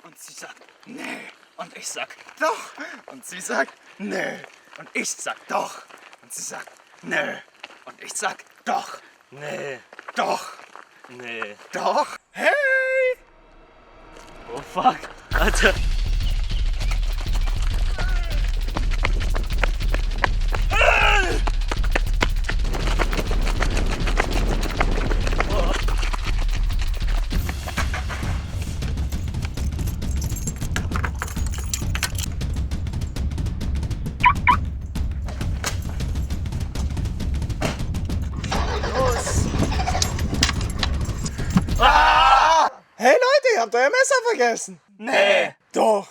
Und sie sagt, nee. Und ich sag, doch. Und sie sagt, nee. Und ich sag, doch. Und sie sagt, nee. Und ich sag, doch. Nee. Doch. Nee. Doch. Hey. Oh fuck. Alter. Hey Leute, ihr habt euer Messer vergessen. Nee. Doch.